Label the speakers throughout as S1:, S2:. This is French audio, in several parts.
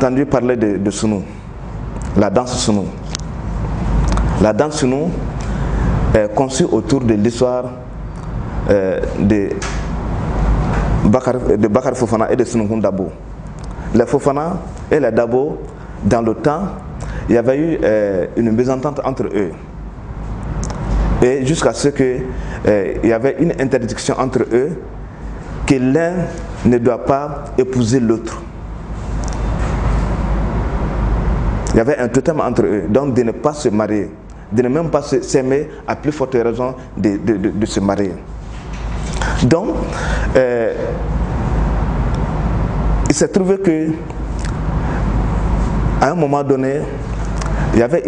S1: entendu parler de Sunu, la danse Sunu. La danse Sunu est conçue autour de l'histoire de Bakar Fofana et de Sunukun Dabo. Les Fofana et les Dabo, dans le temps, il y avait eu une mésentente entre eux. Et jusqu'à ce qu'il y avait une interdiction entre eux que l'un ne doit pas épouser l'autre. Il y avait un totem entre eux, donc de ne pas se marier, de ne même pas s'aimer, à plus forte raison de se marier. Donc, il s'est trouvé que à un moment donné, il y avait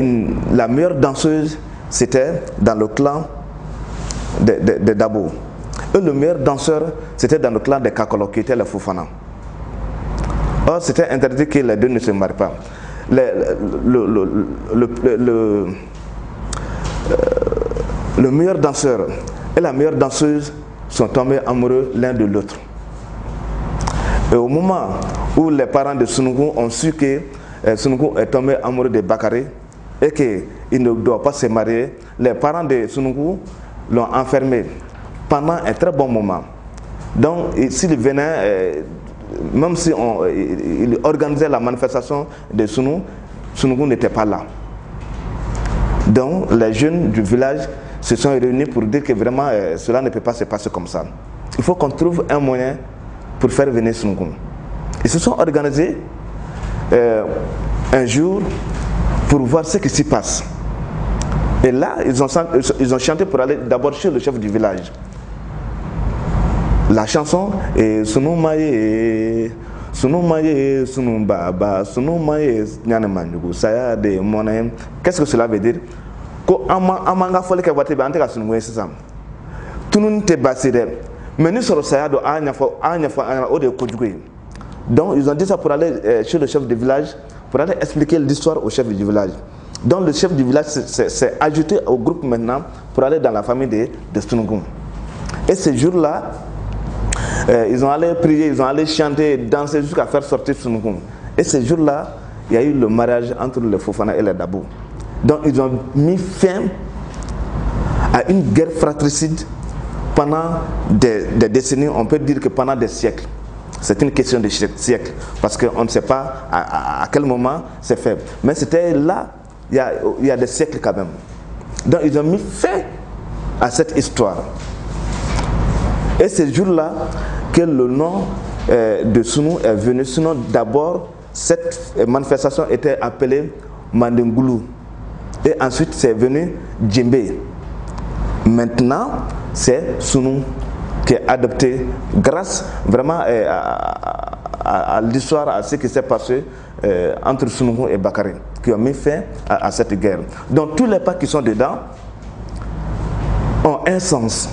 S1: la meilleure danseuse, c'était dans le clan de Dabo. Et le meilleur danseur, c'était dans le clan des Kakolo, qui était les Fofana. Or, c'était interdit que les deux ne se marient pas. Le meilleur danseur et la meilleure danseuse sont tombés amoureux l'un de l'autre. Et au moment où les parents de Sunukun ont su que Sunukun est tombé amoureux de Bakary et qu'il ne doit pas se marier, les parents de Sunukun l'ont enfermé pendant un très bon moment. Donc, s'il venait, même si il organisait la manifestation de Sunukun n'était pas là. Donc, les jeunes du village se sont réunis pour dire que vraiment cela ne peut pas se passer comme ça. Il faut qu'on trouve un moyen pour faire venir Sunukun. Ils se sont organisés un jour pour voir ce qui s'y passe. Et là, ils ont chanté pour aller d'abord chez le chef du village. La chanson est Sunu Maye, Sunu Maye, Sunu Baba, Sunu Maye, Nyanemanjugu, Saya de Monem. Qu'est-ce que cela veut dire? Ko amanga fole ke wate ba anteka Sunu Maye sisam. Tunun te basire. Mais nous sommes Saya do anya o de Kojugui. Donc ils ont dit ça pour aller chez le chef du village, pour aller expliquer l'histoire au chef du village. Donc le chef du village s'est ajouté au groupe maintenant pour aller dans la famille de Sunukun. Et ce jour-là, ils ont allé prier, ils ont allé chanter, danser jusqu'à faire sortir Sunukun. Et ce jour-là, il y a eu le mariage entre les Fofana et les Dabo. Donc ils ont mis fin à une guerre fratricide pendant des décennies, on peut dire que pendant des siècles. C'est une question de siècles, parce qu'on ne sait pas à quel moment c'est fait. Mais c'était là, il y a des siècles quand même. Donc ils ont mis fin à cette histoire. Et ce jour-là que le nom de Sunu est venu. Sinon d'abord, cette manifestation était appelée Mandengulu. Et ensuite c'est venu Djembe. Maintenant, c'est Sunu qui est adopté grâce vraiment à l'histoire, à ce qui s'est passé entre Sunukun et Bakary, qui ont mis fin à cette guerre. Donc tous les pas qui sont dedans ont un sens.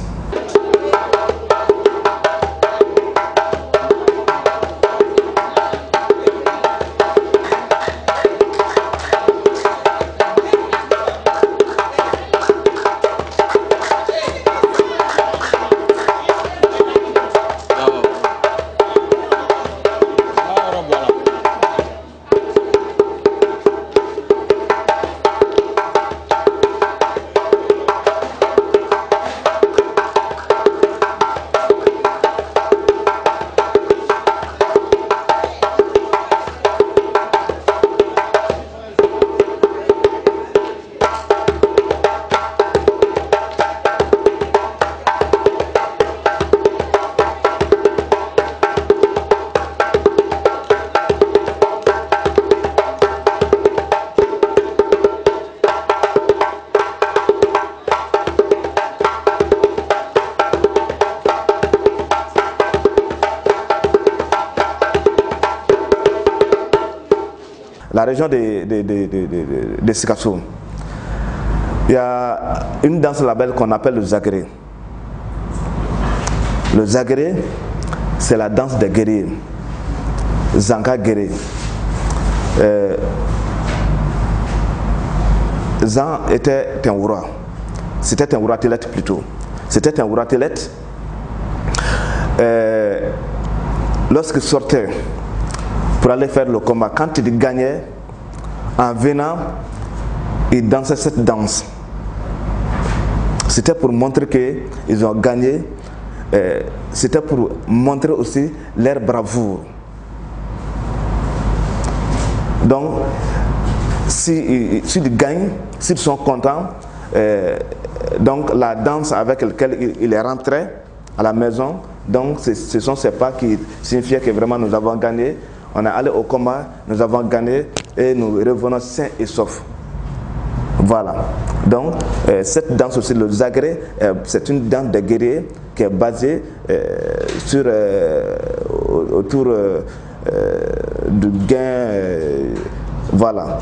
S1: La région de Sikasso, il y a une danse là-bas qu'on appelle le Zagré. Le Zagré, c'est la danse des guerriers. Zanka guerrier. Zan était un roi. C'était un roi Telet plutôt. C'était un roi Telet. Lorsqu'il sortait pour aller faire le combat. Quand ils gagnaient, en venant, ils dansaient cette danse. C'était pour montrer qu'ils ont gagné. C'était pour montrer aussi leur bravoure. Donc, s'ils gagnent, s'ils sont contents, donc la danse avec laquelle ils rentraient à la maison, donc ce sont ces pas qui signifiaient que vraiment nous avons gagné. On est allé au combat, nous avons gagné et nous revenons sains et saufs. Voilà. Donc, cette danse aussi, le Zagré, c'est une danse de guerrier qui est basée autour du gain. Voilà.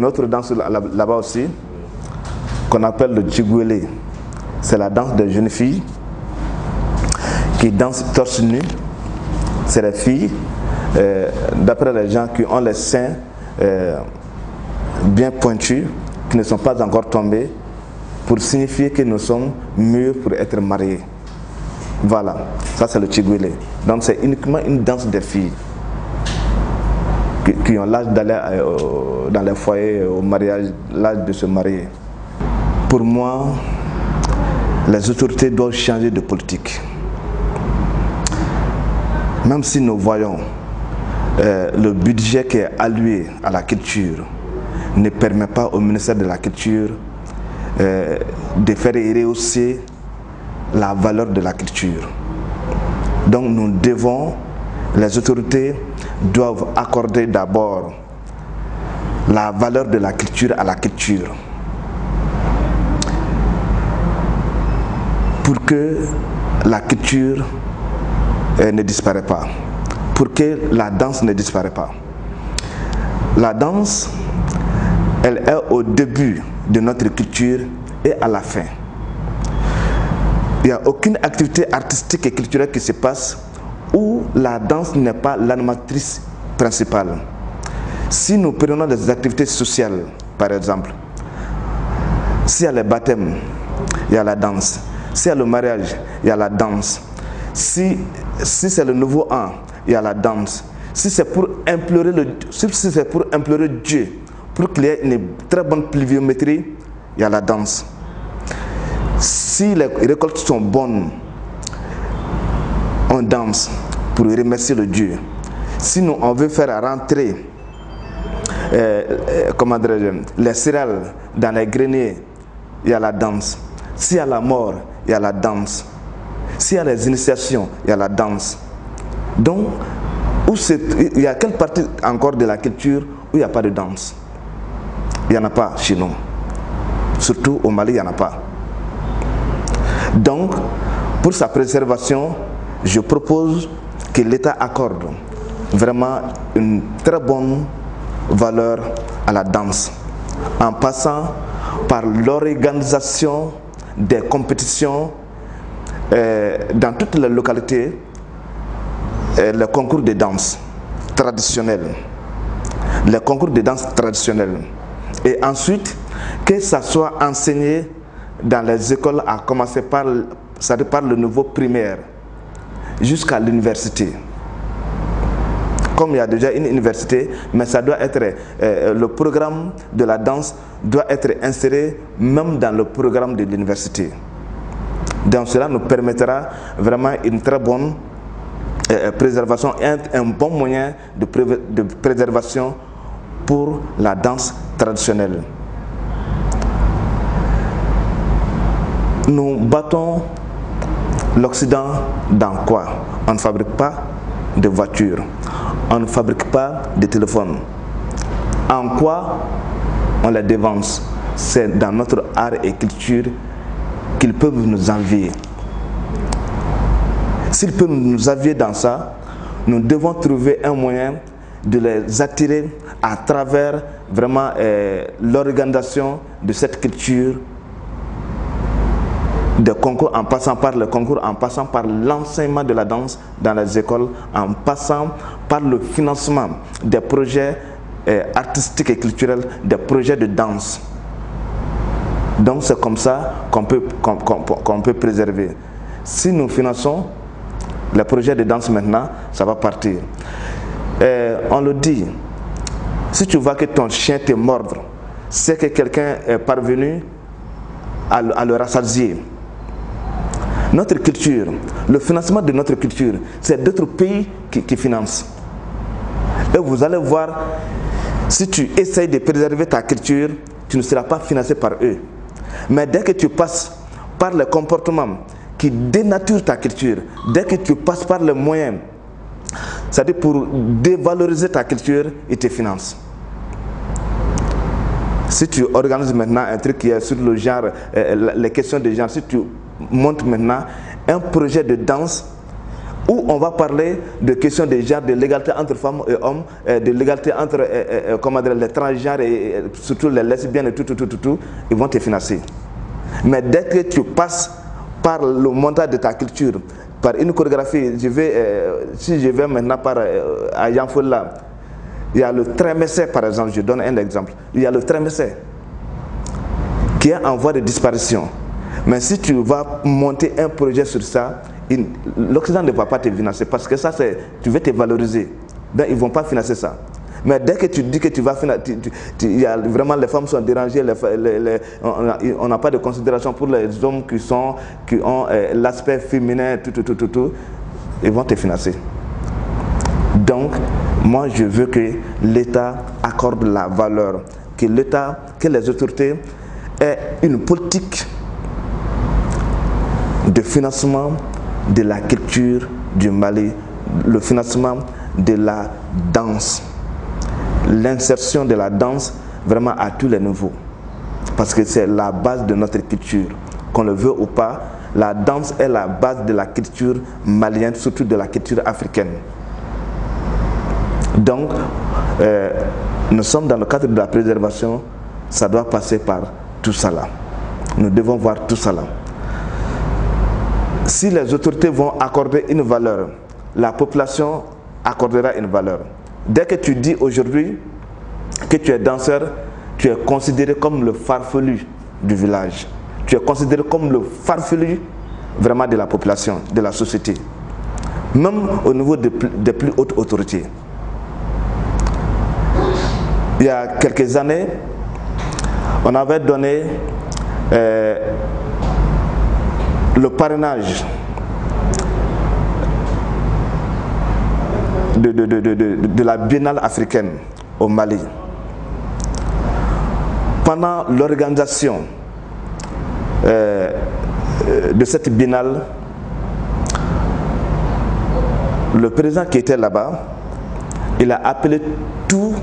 S1: une autre danse là-bas aussi, qu'on appelle le Tchigouélé. C'est la danse des jeunes filles qui dansent torse nu. C'est les filles, d'après les gens qui ont les seins bien pointus, qui ne sont pas encore tombés, pour signifier que nous sommes mûrs pour être mariés. Voilà, ça c'est le Tchigouélé. Donc c'est uniquement une danse des filles qui ont l'âge d'aller dans les foyers au mariage, l'âge de se marier. Pour moi, les autorités doivent changer de politique. Même si nous voyons le budget qui est alloué à la culture ne permet pas au ministère de la Culture de faire rehausser la valeur de la culture. Donc nous devons, les autorités doivent accorder d'abord la valeur de la culture à la culture pour que la culture ne disparaît pas, pour que la danse ne disparaît pas. La danse, elle est au début de notre culture et à la fin. Il n'y a aucune activité artistique et culturelle qui se passe où la danse n'est pas l'animatrice principale. Si nous prenons des activités sociales, par exemple, s'il y a les baptêmes, il y a la danse. S'il y a le mariage, il y a la danse. Si c'est le nouveau an, il y a la danse. Si c'est pour implorer Dieu, pour qu'il y ait une très bonne pluviométrie, il y a la danse. Si les récoltes sont bonnes, on danse pour remercier le Dieu. Si nous, on veut faire rentrer les céréales dans les greniers, il y a la danse. S'il y a la mort, il y a la danse. S'il y a les initiations, il y a la danse. Donc, il y a quelle partie encore de la culture où il n'y a pas de danse? Il n'y en a pas chez nous. Surtout au Mali, il n'y en a pas. Donc, pour sa préservation, je propose que l'État accorde vraiment une très bonne valeur à la danse, en passant par l'organisation des compétitions dans toutes les localités, les concours de danse traditionnels, et ensuite que ça soit enseigné dans les écoles, à commencer par le niveau primaire jusqu'à l'université. Comme il y a déjà une université, mais ça doit être, le programme de la danse doit être inséré même dans le programme de l'université. Donc cela nous permettra vraiment une très bonne préservation et un bon moyen de préservation pour la danse traditionnelle. Nous battons l'Occident dans quoi? On ne fabrique pas de voitures, on ne fabrique pas de téléphones. En quoi on les dévance? C'est dans notre art et culture qu'ils peuvent nous envier. S'ils peuvent nous envier dans ça, nous devons trouver un moyen de les attirer à travers vraiment l'organisation de cette culture, des concours, en passant par le concours, en passant par l'enseignement de la danse dans les écoles, en passant par le financement des projets artistiques et culturels, des projets de danse. Donc c'est comme ça qu'on peut préserver. Si nous finançons les projets de danse maintenant, ça va partir. On le dit, si tu vois que ton chien te mordre, c'est que quelqu'un est parvenu à le rassasier. Notre culture, le financement de notre culture, c'est d'autres pays qui financent. Et vous allez voir, si tu essayes de préserver ta culture, tu ne seras pas financé par eux. Mais dès que tu passes par le comportement qui dénature ta culture, dès que tu passes par les moyens, c'est-à-dire pour dévaloriser ta culture, ils te financent. Si tu organises maintenant un truc qui est sur le genre, les questions de genre, si tu montes maintenant un projet de danse où on va parler de questions de genre, de l'égalité entre femmes et hommes, de l'égalité entre les transgenres et surtout les lesbiennes et tout, ils vont te financer. Mais dès que tu passes par le montage de ta culture, par une chorégraphie, si je vais maintenant à Yanfola, il y a le trémessé par exemple, je donne un exemple, il y a le trémessé qui est en voie de disparition. Mais si tu vas monter un projet sur ça, l'Occident ne va pas te financer parce que ça, tu veux te valoriser. Donc ils ne vont pas financer ça. Mais dès que tu dis que tu vas financer, vraiment les femmes sont dérangées, on n'a pas de considération pour les hommes qui ont l'aspect féminin, tout, ils vont te financer. Donc, moi je veux que l'État accorde la valeur, que les autorités aient une politique de financement de la culture du Mali, le financement de la danse, l'insertion de la danse vraiment à tous les niveaux, parce que c'est la base de notre culture, qu'on le veut ou pas. La danse est la base de la culture malienne, surtout de la culture africaine. Donc, nous sommes dans le cadre de la préservation, ça doit passer par tout ça là. Nous devons voir tout ça là. Si les autorités vont accorder une valeur, la population accordera une valeur. Dès que tu dis aujourd'hui que tu es danseur, tu es considéré comme le farfelu du village. Tu es considéré comme le farfelu vraiment de la population, de la société. Même au niveau des plus hautes autorités. Il y a quelques années, on avait donné le parrainage de la Biennale africaine au Mali. Pendant l'organisation de cette Biennale, le président qui était là-bas, il a appelé tout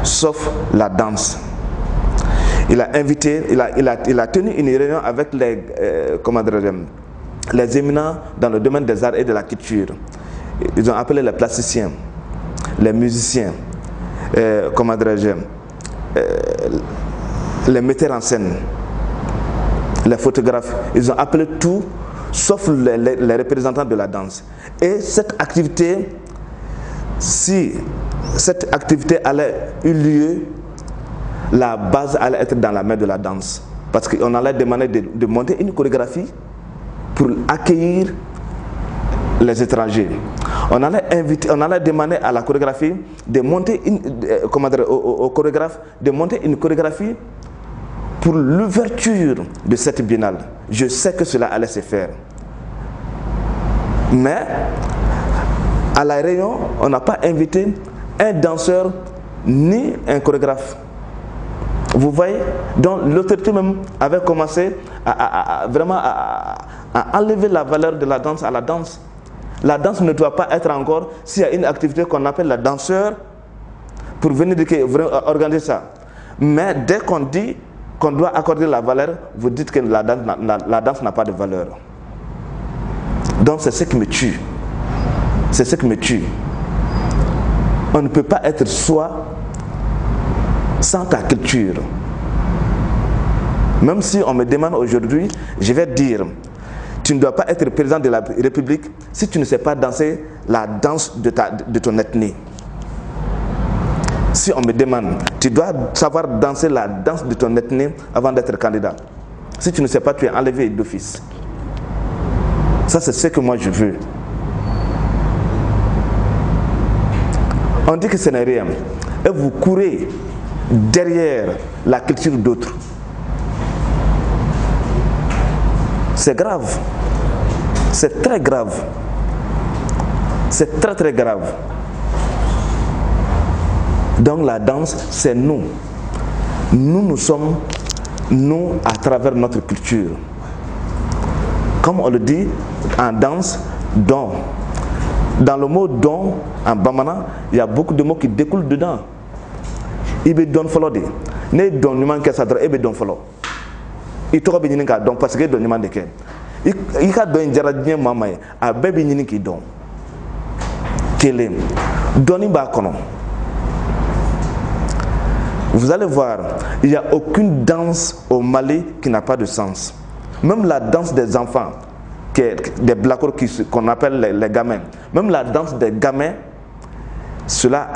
S1: sauf la danse. Il a invité, il a tenu une réunion avec les éminents dans le domaine des arts et de la culture. Ils ont appelé les plasticiens, les musiciens, les metteurs en scène, les photographes. Ils ont appelé tout sauf les représentants de la danse. Et cette activité, si cette activité allait eu lieu, la base allait être dans la main de la danse. Parce qu'on allait demander de monter une chorégraphie pour accueillir les étrangers. On allait demander à la chorégraphie de monter au chorégraphe de monter une chorégraphie pour l'ouverture de cette biennale. Je sais que cela allait se faire. Mais à la réunion, on n'a pas invité un danseur ni un chorégraphe. Vous voyez? Donc l'autorité même avait commencé à enlever la valeur de la danse à la danse. La danse ne doit pas être encore, s'il y a une activité qu'on appelle la danseur, pour venir organiser ça. Mais dès qu'on dit qu'on doit accorder la valeur, vous dites que la danse n'a pas de valeur. Donc c'est ce qui me tue. C'est ce qui me tue. On ne peut pas être soi sans ta culture. Même si on me demande aujourd'hui, je vais dire, tu ne dois pas être président de la République si tu ne sais pas danser la danse de ton ethnie. Si on me demande, tu dois savoir danser la danse de ton ethnie avant d'être candidat. Si tu ne sais pas, tu es enlevé d'office. Ça, c'est ce que moi je veux. On dit que ce n'est rien. Et vous courez derrière la culture d'autres. C'est grave. C'est très grave. C'est très très grave. Donc la danse, c'est nous. Nous sommes, nous, à travers notre culture. Comme on le dit en danse, don. Dans le mot don, en bamana, il y a beaucoup de mots qui découlent dedans. Ibe don follow de. Ne don numan ke sadra ibe don follow. I to be nyinka don parce que don numan de ke. I ka don jara dien mama a bebe nyinki don. télé. Doni Bakono. Vous allez voir, il n'y a aucune danse au Mali qui n'a pas de sens. Même la danse des enfants, des blacos qu'on appelle les gamins, même la danse des gamins, cela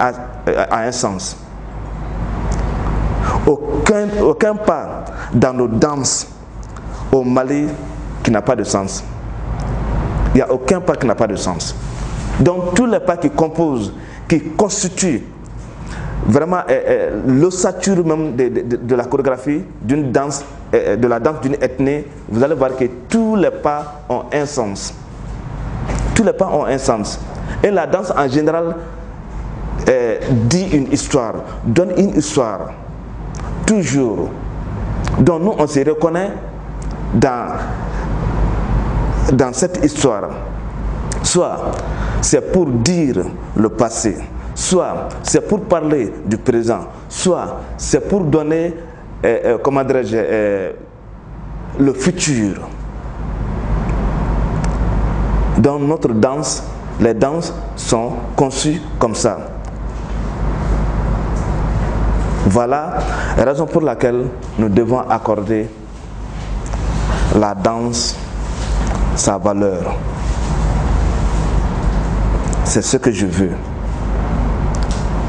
S1: a un sens. Aucun pas dans nos danses au Mali qui n'a pas de sens. Il n'y a aucun pas qui n'a pas de sens. Donc tous les pas qui composent, qui constituent vraiment l'ossature même de la chorégraphie d'une danse, de la danse d'une ethnie, vous allez voir que tous les pas ont un sens. Tous les pas ont un sens. Et la danse en général dit une histoire, donne une histoire. Toujours. Donc nous on se reconnaît dans cette histoire. Soit c'est pour dire le passé, soit c'est pour parler du présent, soit c'est pour donner, comment dirais-je, le futur. Dans notre danse, les danses sont conçues comme ça. Voilà la raison pour laquelle nous devons accorder la danse sa valeur. C'est ce que je veux.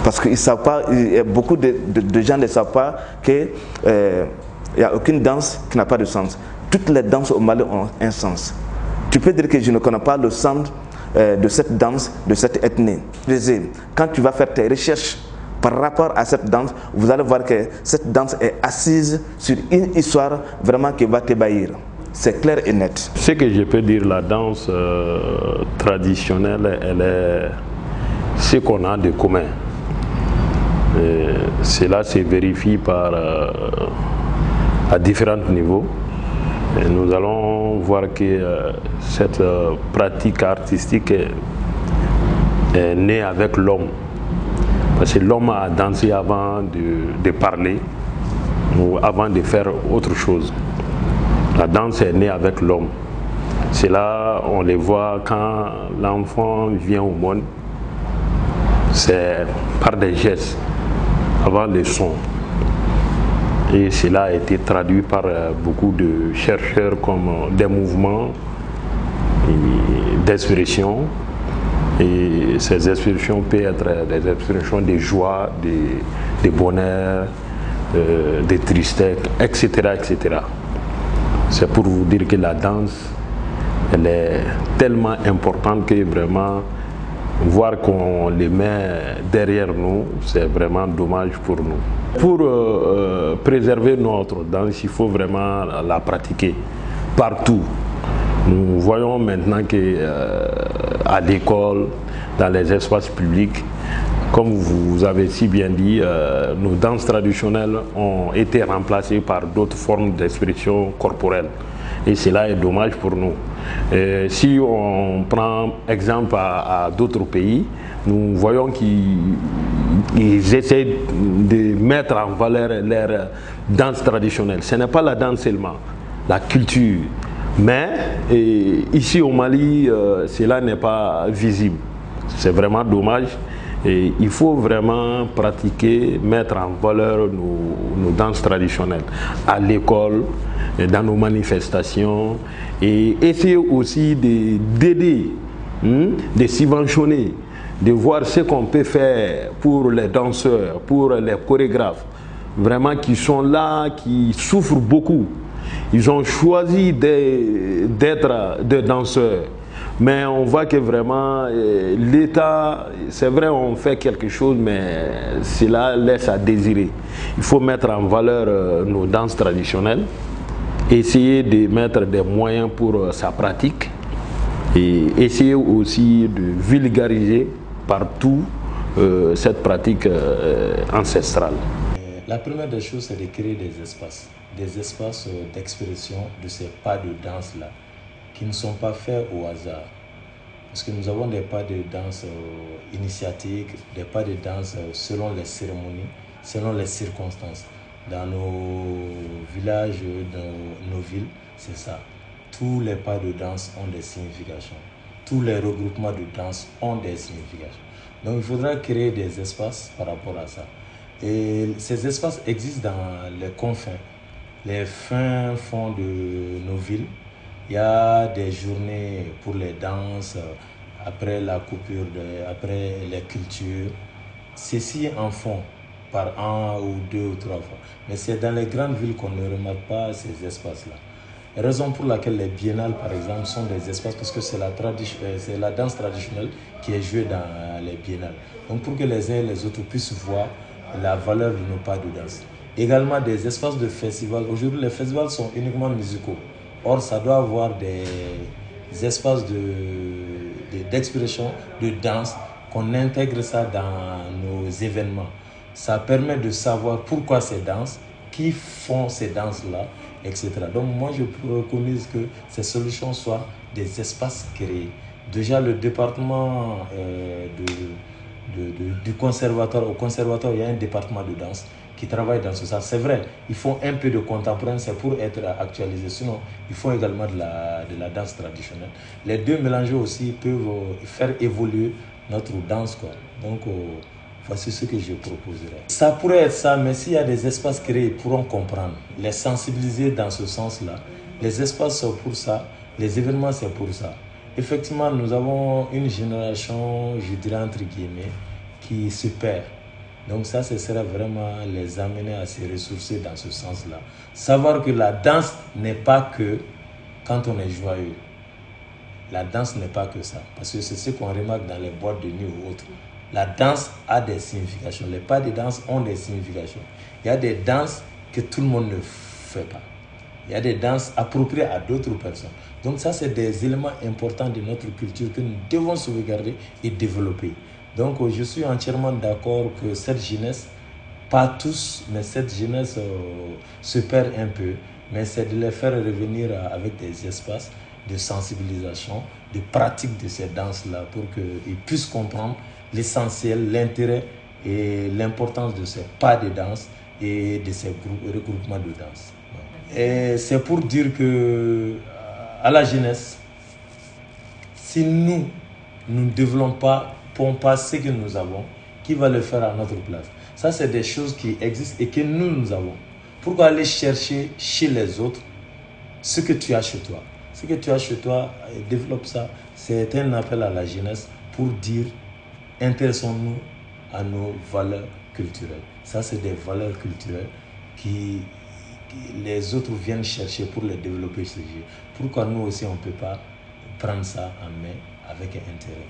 S1: Parce qu'ils savent pas, beaucoup de gens ne savent pas qu'il n'y a aucune danse qui n'a pas de sens. Toutes les danses au Mali ont un sens. Tu peux dire que je ne connais pas le sens de cette danse, de cette ethnie. Quand tu vas faire tes recherches par rapport à cette danse, vous allez voir que cette danse est assise sur une histoire vraiment qui va t'ébahir. C'est clair et net.
S2: Ce que je peux dire, la danse traditionnelle, elle est ce qu'on a de commun. Cela se vérifie à différents niveaux. Et nous allons voir que cette pratique artistique est née avec l'homme. Parce que l'homme a dansé avant de parler ou avant de faire autre chose. La danse est née avec l'homme. C'est là on les voit quand l'enfant vient au monde. C'est par des gestes, avant les sons. Et cela a été traduit par beaucoup de chercheurs comme des mouvements d'expression. Et ces expressions peuvent être des expressions de joie, de bonheur, de tristesse, etc., etc. C'est pour vous dire que la danse, elle est tellement importante que vraiment, voir qu'on les met derrière nous, c'est vraiment dommage pour nous. Pour préserver notre danse, il faut vraiment la pratiquer partout. Nous voyons maintenant qu'à l'école, dans les espaces publics, comme vous avez si bien dit, nos danses traditionnelles ont été remplacées par d'autres formes d'expression corporelle. Et cela est dommage pour nous. Si on prend exemple à d'autres pays, nous voyons qu'ils essaient de mettre en valeur leur danse traditionnelle. Ce n'est pas la danse seulement, la culture. Mais ici au Mali, cela n'est pas visible. C'est vraiment dommage. Et il faut vraiment pratiquer, mettre en valeur nos danses traditionnelles à l'école, dans nos manifestations, et essayer aussi d'aider, de subventionner, de voir ce qu'on peut faire pour les danseurs, pour les chorégraphes, vraiment qui sont là, qui souffrent beaucoup. Ils ont choisi d'être des danseurs. Mais on voit que vraiment l'État, c'est vrai, on fait quelque chose, mais cela laisse à désirer. Il faut mettre en valeur nos danses traditionnelles, essayer de mettre des moyens pour sa pratique et essayer aussi de vulgariser partout cette pratique ancestrale.
S3: La première des choses, c'est de créer des espaces d'expression de ces pas de danse-là, qui ne sont pas faits au hasard. Parce que nous avons des pas de danse initiatiques, des pas de danse selon les cérémonies, selon les circonstances. Dans nos villages, dans nos villes, c'est ça. Tous les pas de danse ont des significations. tous les regroupements de danse ont des significations. Donc il faudra créer des espaces par rapport à ça. Et ces espaces existent dans les confins, les fins fonds de nos villes. Il y a des journées pour les danses, après la coupure, après les cultures. Ceci en font par an ou 2 ou 3 fois. Mais c'est dans les grandes villes qu'on ne remarque pas ces espaces-là. Raison pour laquelle les biennales, par exemple, sont des espaces, parce que c'est la danse traditionnelle qui est jouée dans les biennales. Donc pour que les uns et les autres puissent voir la valeur de nos pas de danse. Également des espaces de festivals. Aujourd'hui, les festivals sont uniquement musicaux. Or, ça doit avoir des espaces d'expression, de danse, qu'on intègre ça dans nos événements. Ça permet de savoir pourquoi ces danses, qui font ces danses-là, etc. Donc moi, je préconise que ces solutions soient des espaces créés. Déjà, le département du conservatoire, au conservatoire, il y a un département de danse qui travaille dans ce sens. C'est vrai, ils font un peu de contemporain, c'est pour être actualisé. Sinon, ils font également de la danse traditionnelle. Les deux mélangés aussi peuvent faire évoluer notre danse, quoi. Donc, voici ce que je proposerais. Ça pourrait être ça, mais s'il y a des espaces créés, ils pourront comprendre, les sensibiliser dans ce sens-là. Les espaces sont pour ça, les événements c'est pour ça. Effectivement, nous avons une génération, je dirais entre guillemets, qui se perd. Donc ça, ce serait vraiment les amener à se ressourcer dans ce sens-là. Savoir que la danse n'est pas que quand on est joyeux. La danse n'est pas que ça. Parce que c'est ce qu'on remarque dans les boîtes de nuit ou autres. La danse a des significations. Les pas de danse ont des significations. Il y a des danses que tout le monde ne fait pas. Il y a des danses appropriées à d'autres personnes. Donc ça, c'est des éléments importants de notre culture que nous devons sauvegarder et développer. Donc je suis entièrement d'accord que cette jeunesse, pas tous, mais cette jeunesse se perd un peu. Mais c'est de les faire revenir avec des espaces de sensibilisation, de pratique de ces danses-là pour qu'ils puissent comprendre l'essentiel, l'intérêt et l'importance de ces pas de danse et de ces regroupements de danse. Et c'est pour dire que à la jeunesse, si nous ne développons pas ce que nous avons, qui va le faire à notre place? Ça, c'est des choses qui existent et que nous avons. Pourquoi aller chercher chez les autres ce que tu as chez toi? Ce que tu as chez toi, développe ça. C'est un appel à la jeunesse pour dire, intéressons-nous à nos valeurs culturelles. Ça, c'est des valeurs culturelles qui les autres viennent chercher pour les développer chez eux. Pourquoi nous aussi, on ne peut pas prendre ça en main avec intérêt?